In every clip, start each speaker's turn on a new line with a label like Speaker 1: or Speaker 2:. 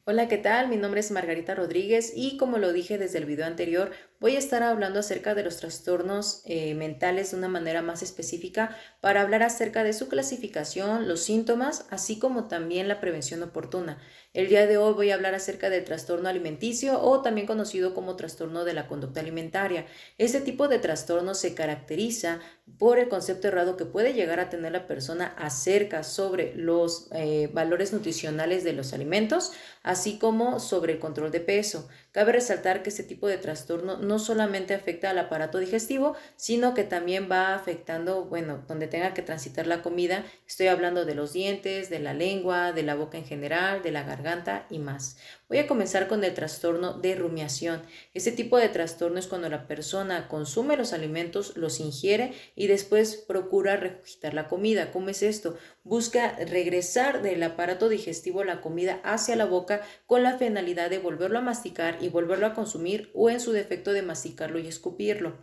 Speaker 1: Hola, ¿qué tal? Mi nombre es Margarita Rodríguez y como lo dije desde el video anterior, voy a estar hablando acerca de los trastornos mentales de una manera más específica para hablar acerca de su clasificación, los síntomas, así como también la prevención oportuna. El día de hoy voy a hablar acerca del trastorno alimenticio o también conocido como trastorno de la conducta alimentaria. Este tipo de trastorno se caracteriza por el concepto errado que puede llegar a tener la persona acerca sobre los valores nutricionales de los alimentos, así como sobre el control de peso. Cabe resaltar que este tipo de trastorno no solamente afecta al aparato digestivo, sino que también va afectando, bueno, donde tenga que transitar la comida. Estoy hablando de los dientes, de la lengua, de la boca en general, de la garganta y más. Voy a comenzar con el trastorno de rumiación. Este tipo de trastorno es cuando la persona consume los alimentos, los ingiere y después procura regurgitar la comida. ¿Cómo es esto? Busca regresar del aparato digestivo la comida hacia la boca con la finalidad de volverlo a masticar y volverlo a consumir o en su defecto de masticarlo y escupirlo.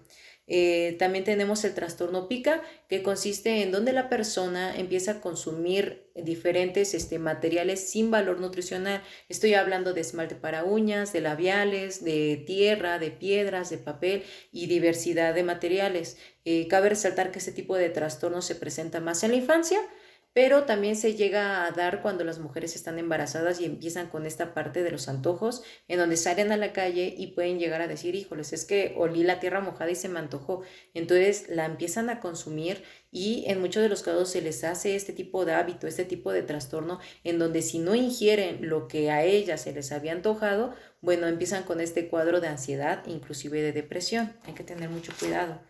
Speaker 1: También tenemos el trastorno pica, que consiste en donde la persona empieza a consumir diferentes materiales sin valor nutricional. Estoy hablando de esmalte para uñas, de labiales, de tierra, de piedras, de papel y diversidad de materiales. Cabe resaltar que este tipo de trastorno se presenta más en la infancia, pero también se llega a dar cuando las mujeres están embarazadas y empiezan con esta parte de los antojos, en donde salen a la calle y pueden llegar a decir, híjoles, es que olí la tierra mojada y se me antojó. Entonces la empiezan a consumir y en muchos de los casos se les hace este tipo de hábito, este tipo de trastorno, en donde si no ingieren lo que a ellas se les había antojado, bueno, empiezan con este cuadro de ansiedad, inclusive de depresión. Hay que tener mucho cuidado.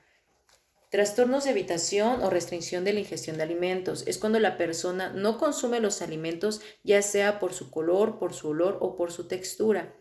Speaker 1: Trastornos de evitación o restricción de la ingestión de alimentos. Es cuando la persona no consume los alimentos, ya sea por su color, por su olor o por su textura.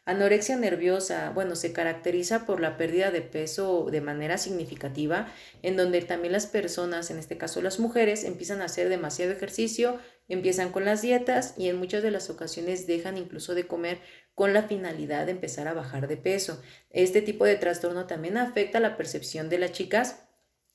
Speaker 1: Anorexia nerviosa, bueno, se caracteriza por la pérdida de peso de manera significativa, en donde también las personas, en este caso las mujeres, empiezan a hacer demasiado ejercicio, empiezan con las dietas y en muchas de las ocasiones dejan incluso de comer con la finalidad de empezar a bajar de peso. Este tipo de trastorno también afecta la percepción de las chicas,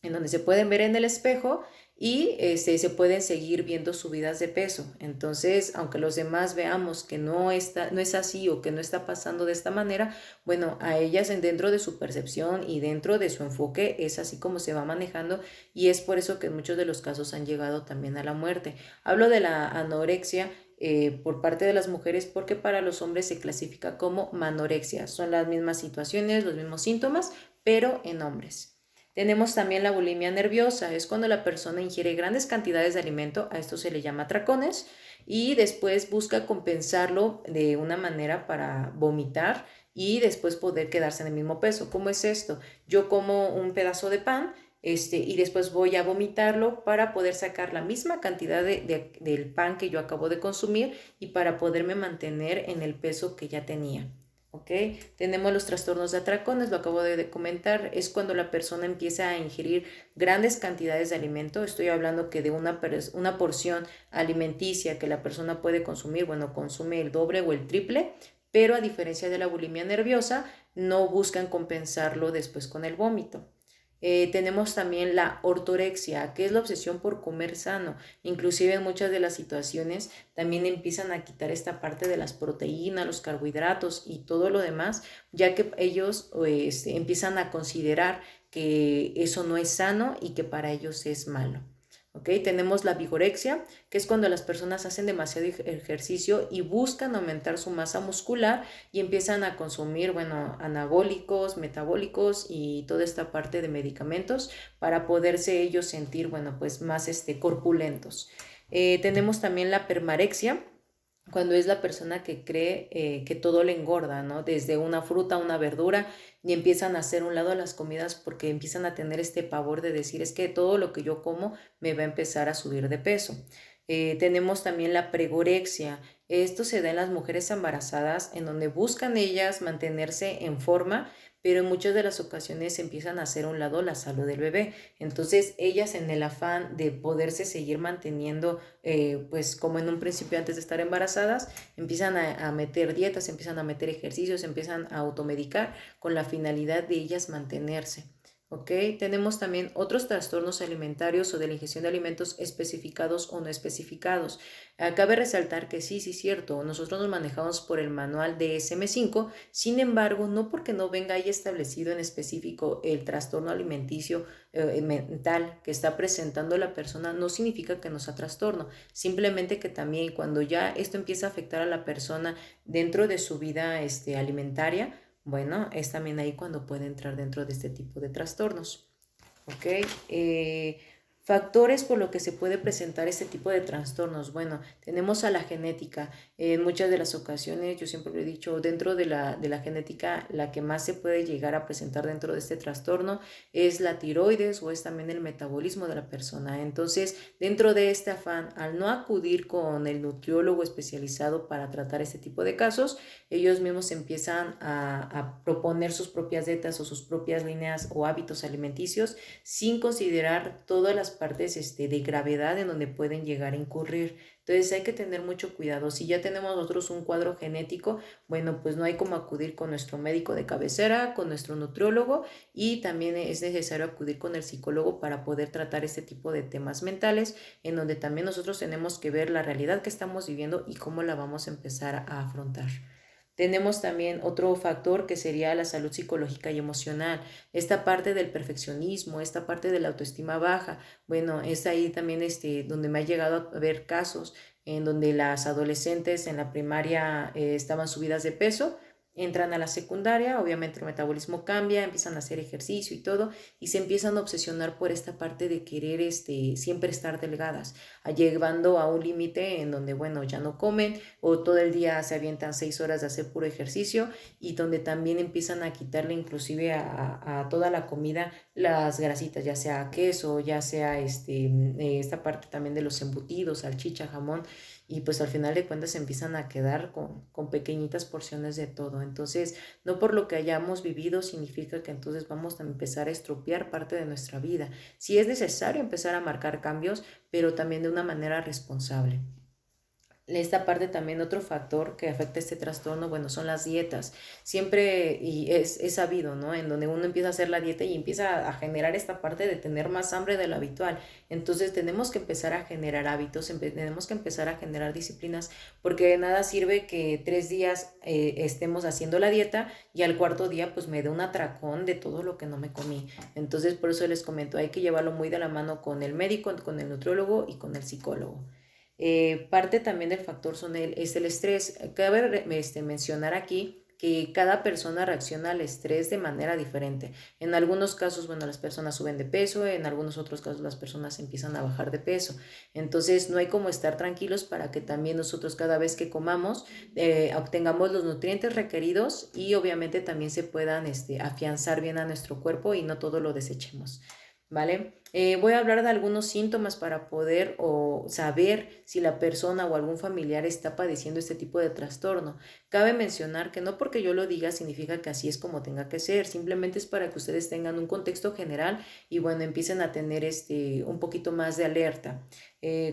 Speaker 1: en donde se pueden ver en el espejo y se pueden seguir viendo subidas de peso. Entonces, aunque los demás veamos que no es así o que no está pasando de esta manera, bueno, a ellas dentro de su percepción y dentro de su enfoque es así como se va manejando y es por eso que en muchos de los casos han llegado también a la muerte. Hablo de la anorexia por parte de las mujeres porque para los hombres se clasifica como manorexia. Son las mismas situaciones, los mismos síntomas, pero en hombres. Tenemos también la bulimia nerviosa, es cuando la persona ingiere grandes cantidades de alimento, a esto se le llama atracones, y después busca compensarlo de una manera para vomitar y después poder quedarse en el mismo peso. ¿Cómo es esto? Yo como un pedazo de pan y después voy a vomitarlo para poder sacar la misma cantidad del pan que yo acabo de consumir y para poderme mantener en el peso que ya tenía. ¿Ok? Tenemos los trastornos de atracones, lo acabo de comentar, es cuando la persona empieza a ingerir grandes cantidades de alimento. Estoy hablando que de una porción alimenticia que la persona puede consumir, bueno, consume el doble o el triple, pero a diferencia de la bulimia nerviosa, no buscan compensarlo después con el vómito. Tenemos también la ortorexia, que es la obsesión por comer sano. Inclusive en muchas de las situaciones también empiezan a quitar esta parte de las proteínas, los carbohidratos y todo lo demás, ya que ellos empiezan a considerar que eso no es sano y que para ellos es malo. ¿Ok? Tenemos la vigorexia, que es cuando las personas hacen demasiado ejercicio y buscan aumentar su masa muscular y empiezan a consumir, bueno, anabólicos, metabólicos y toda esta parte de medicamentos para poderse ellos sentir, bueno, pues más corpulentos. Tenemos también la permarexia, cuando es la persona que cree que todo le engorda, ¿no? Desde una fruta, una verdura, y empiezan a hacer un lado a las comidas porque empiezan a tener este pavor de decir, es que todo lo que yo como me va a empezar a subir de peso. Tenemos también la pregorexia. Esto se da en las mujeres embarazadas, en donde buscan ellas mantenerse en forma, pero en muchas de las ocasiones empiezan a hacer a un lado la salud del bebé. Entonces, ellas en el afán de poderse seguir manteniendo, pues como en un principio antes de estar embarazadas, empiezan a meter dietas, empiezan a meter ejercicios, empiezan a automedicar con la finalidad de ellas mantenerse. ¿ok? Tenemos también otros trastornos alimentarios o de la ingestión de alimentos especificados o no especificados. Cabe resaltar que sí, sí, cierto, nosotros nos manejamos por el manual DSM-5, sin embargo, no porque no venga ahí establecido en específico el trastorno alimenticio mental que está presentando la persona, no significa que no sea trastorno, simplemente que también cuando ya esto empieza a afectar a la persona dentro de su vida alimentaria, bueno, es también ahí cuando puede entrar dentro de este tipo de trastornos. ¿Ok? Factores por lo que se puede presentar este tipo de trastornos. Bueno, tenemos a la genética. En muchas de las ocasiones, yo siempre lo he dicho, dentro de la genética, la que más se puede llegar a presentar dentro de este trastorno es la tiroides o es también el metabolismo de la persona. Entonces, dentro de este afán, al no acudir con el nutriólogo especializado para tratar este tipo de casos, ellos mismos empiezan a proponer sus propias dietas o sus propias líneas o hábitos alimenticios sin considerar todas las partes de gravedad en donde pueden llegar a incurrir. Entonces hay que tener mucho cuidado. Si ya tenemos nosotros un cuadro genético, bueno, pues no hay como acudir con nuestro médico de cabecera, con nuestro nutriólogo, y también es necesario acudir con el psicólogo para poder tratar este tipo de temas mentales, en donde también nosotros tenemos que ver la realidad que estamos viviendo y cómo la vamos a empezar a afrontar. Tenemos también otro factor que sería la salud psicológica y emocional. Esta parte del perfeccionismo, esta parte de la autoestima baja, bueno, es ahí también donde me ha llegado a ver casos en donde las adolescentes en la primaria estaban subidas de peso, entran a la secundaria, obviamente el metabolismo cambia, empiezan a hacer ejercicio y todo, y se empiezan a obsesionar por esta parte de querer siempre estar delgadas, llevando a un límite en donde, bueno, ya no comen o todo el día se avientan 6 horas de hacer puro ejercicio, y donde también empiezan a quitarle inclusive a toda la comida las grasitas, ya sea queso, ya sea esta parte también de los embutidos, salchicha, jamón, y pues al final de cuentas se empiezan a quedar con pequeñitas porciones de todo. Entonces, no por lo que hayamos vivido significa que entonces vamos a empezar a estropear parte de nuestra vida. Sí es necesario empezar a marcar cambios, pero también de una manera responsable. Esta parte también, otro factor que afecta este trastorno, bueno, son las dietas. Siempre, y es sabido, ¿no? En donde uno empieza a hacer la dieta y empieza a generar esta parte de tener más hambre de lo habitual. Entonces tenemos que empezar a generar hábitos, tenemos que empezar a generar disciplinas, porque de nada sirve que 3 días estemos haciendo la dieta y al cuarto día pues me dé un atracón de todo lo que no me comí. Entonces por eso les comento, hay que llevarlo muy de la mano con el médico, con el nutriólogo y con el psicólogo. Parte también del factor es el estrés. Cabe mencionar aquí que cada persona reacciona al estrés de manera diferente. En algunos casos, bueno, las personas suben de peso, en algunos otros casos las personas empiezan a bajar de peso. Entonces, no hay como estar tranquilos para que también nosotros cada vez que comamos obtengamos los nutrientes requeridos y obviamente también se puedan afianzar bien a nuestro cuerpo y no todo lo desechemos. ¿Vale? Voy a hablar de algunos síntomas para poder o saber si la persona o algún familiar está padeciendo este tipo de trastorno. Cabe mencionar que no porque yo lo diga significa que así es como tenga que ser, simplemente es para que ustedes tengan un contexto general y bueno, empiecen a tener un poquito más de alerta.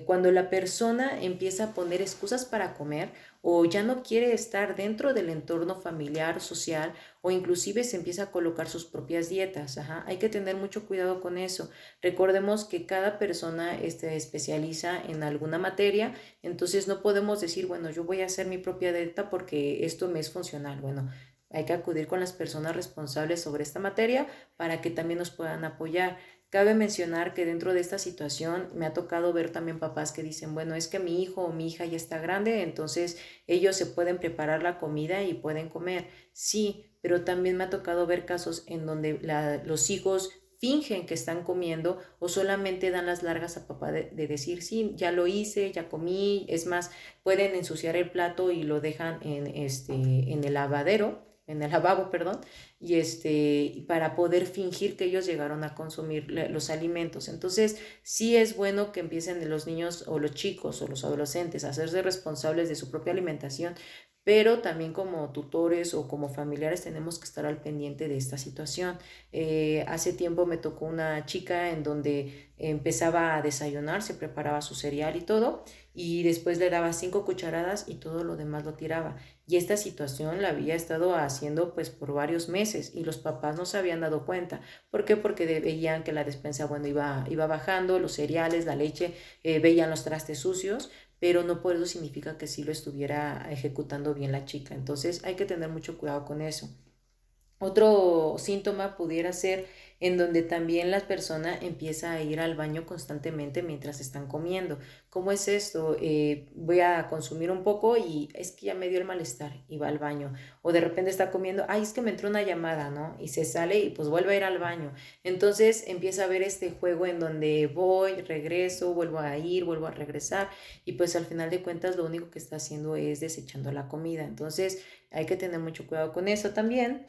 Speaker 1: Cuando la persona empieza a poner excusas para comer o ya no quiere estar dentro del entorno familiar, social, o inclusive se empieza a colocar sus propias dietas. Ajá. Hay que tener mucho cuidado con eso. Recordemos que cada persona especializa en alguna materia, entonces no podemos decir, bueno, yo voy a hacer mi propia dieta porque esto me es funcional. Bueno, hay que acudir con las personas responsables sobre esta materia para que también nos puedan apoyar. Cabe mencionar que dentro de esta situación me ha tocado ver también papás que dicen, bueno, es que mi hijo o mi hija ya está grande, entonces ellos se pueden preparar la comida y pueden comer. Sí, pero también me ha tocado ver casos en donde los hijos fingen que están comiendo o solamente dan las largas a papá de decir, sí, ya lo hice, ya comí. Es más, pueden ensuciar el plato y lo dejan en el lavadero, en el lavabo, perdón, y para poder fingir que ellos llegaron a consumir los alimentos. Entonces, sí es bueno que empiecen los niños o los chicos o los adolescentes a hacerse responsables de su propia alimentación, pero también como tutores o como familiares tenemos que estar al pendiente de esta situación. Hace tiempo me tocó una chica en donde empezaba a desayunar, se preparaba su cereal y todo, y después le daba 5 cucharadas y todo lo demás lo tiraba. Y esta situación la había estado haciendo pues por varios meses y los papás no se habían dado cuenta. ¿Por qué? Porque veían que la despensa, bueno, iba bajando, los cereales, la leche, veían los trastes sucios, pero no por eso significa que sí lo estuviera ejecutando bien la chica. Entonces hay que tener mucho cuidado con eso. Otro síntoma pudiera ser en donde también la persona empieza a ir al baño constantemente mientras están comiendo. ¿Cómo es esto? Voy a consumir un poco y es que ya me dio el malestar y va al baño. O de repente está comiendo, ay, es que me entró una llamada, ¿no? Y se sale y pues vuelve a ir al baño. Entonces empieza a ver este juego en donde voy, regreso, vuelvo a ir, vuelvo a regresar y pues al final de cuentas lo único que está haciendo es desechando la comida. Entonces hay que tener mucho cuidado con eso también.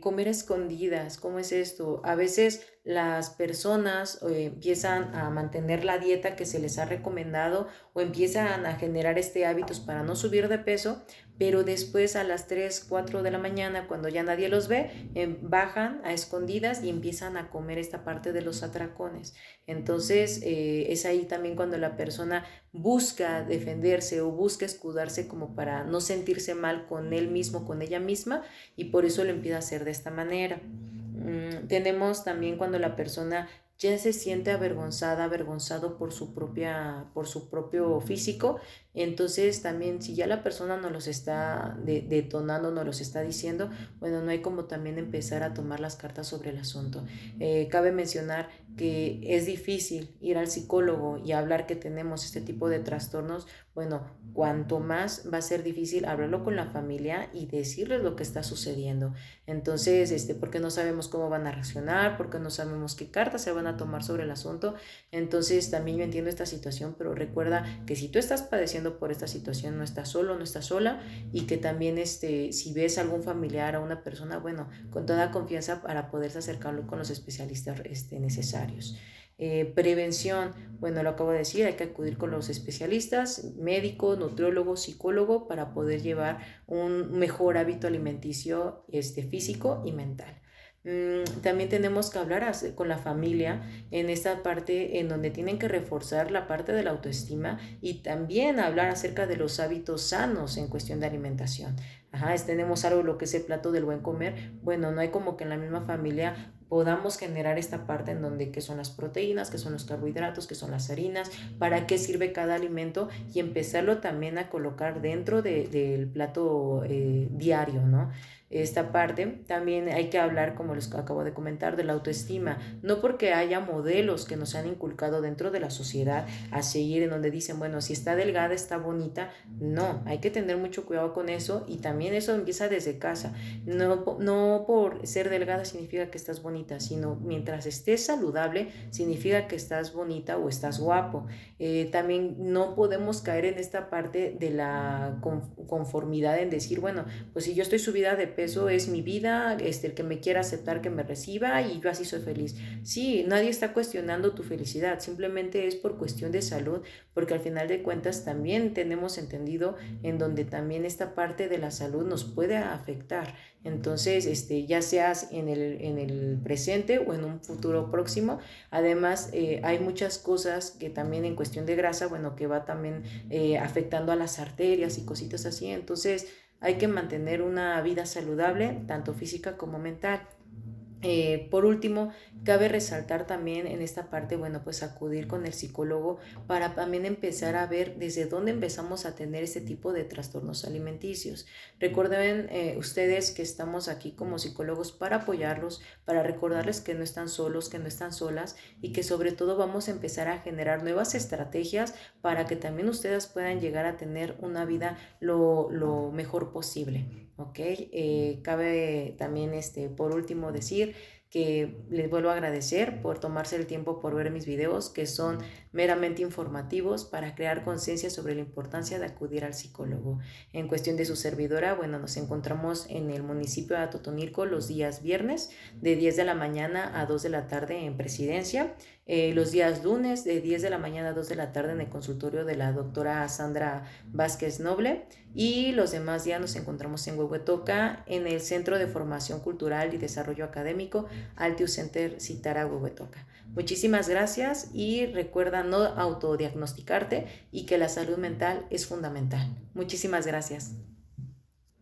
Speaker 1: Comer a escondidas, ¿cómo es esto? A veces las personas empiezan a mantener la dieta que se les ha recomendado o empiezan a generar hábitos para no subir de peso, pero después a las 3 4 de la mañana, cuando ya nadie los ve, bajan a escondidas y empiezan a comer esta parte de los atracones. Entonces es ahí también cuando la persona busca defenderse o busca escudarse como para no sentirse mal con él mismo, con ella misma, y por eso lo empieza a hacer de esta manera. Tenemos también cuando la persona ya se siente avergonzada, avergonzado por su propio físico, entonces también si ya la persona nos los está detonando, nos los está diciendo, bueno, no hay como también empezar a tomar las cartas sobre el asunto. Cabe mencionar que es difícil ir al psicólogo y hablar que tenemos este tipo de trastornos. Bueno, cuanto más va a ser difícil hablarlo con la familia y decirles lo que está sucediendo. Entonces, porque no sabemos cómo van a reaccionar, porque no sabemos qué cartas se van a tomar sobre el asunto. Entonces, también yo entiendo esta situación, pero recuerda que si tú estás padeciendo por esta situación, no estás solo, no estás sola, y que también si ves a algún familiar, a una persona, bueno, con toda confianza para poderse acercarlo con los especialistas necesarios. Prevención, bueno, lo acabo de decir, hay que acudir con los especialistas, médico, nutriólogo, psicólogo, para poder llevar un mejor hábito alimenticio físico y mental. También tenemos que hablar con la familia en esta parte en donde tienen que reforzar la parte de la autoestima y también hablar acerca de los hábitos sanos en cuestión de alimentación. Ajá, tenemos algo lo que es el plato del buen comer. Bueno, no hay como que en la misma familia podamos generar esta parte en donde qué son las proteínas, qué son los carbohidratos, qué son las harinas, para qué sirve cada alimento y empezarlo también a colocar dentro del plato diario, ¿no? Esta parte también hay que hablar, como les acabo de comentar, de la autoestima, no porque haya modelos que nos han inculcado dentro de la sociedad a seguir en donde dicen, bueno, si está delgada, está bonita. No, hay que tener mucho cuidado con eso y también eso empieza desde casa. No por ser delgada significa que estás bonita, sino mientras estés saludable significa que estás bonita o estás guapo. También no podemos caer en esta parte de la conformidad en decir, bueno, pues si yo estoy subida de peso es mi vida, el que me quiera aceptar que me reciba y yo así soy feliz. Sí, nadie está cuestionando tu felicidad, simplemente es por cuestión de salud, porque al final de cuentas también tenemos entendido en donde también esta parte de la salud nos puede afectar. Entonces, ya seas en el presente o en un futuro próximo. Además, hay muchas cosas que también en cuestión de grasa, bueno, que va también afectando a las arterias y cositas así. Entonces, hay que mantener una vida saludable, tanto física como mental. Por último, cabe resaltar también en esta parte, bueno, pues acudir con el psicólogo para también empezar a ver desde dónde empezamos a tener este tipo de trastornos alimenticios. Recuerden ustedes que estamos aquí como psicólogos para apoyarlos, para recordarles que no están solos, que no están solas y que sobre todo vamos a empezar a generar nuevas estrategias para que también ustedes puedan llegar a tener una vida lo mejor posible. ¿Ok? Cabe también por último decir que les vuelvo a agradecer por tomarse el tiempo por ver mis videos que son meramente informativos para crear conciencia sobre la importancia de acudir al psicólogo. En cuestión de su servidora, bueno, nos encontramos en el municipio de Totonilco los días viernes de 10 de la mañana a 2 de la tarde en Presidencia, los días lunes de 10 de la mañana a 2 de la tarde en el consultorio de la doctora Sandra Vázquez Noble, y los demás días nos encontramos en Huehuetoca en el Centro de Formación Cultural y Desarrollo Académico Altius Center Citara Huehuetoca. Muchísimas gracias y recuerda no autodiagnosticarte y que la salud mental es fundamental. Muchísimas gracias.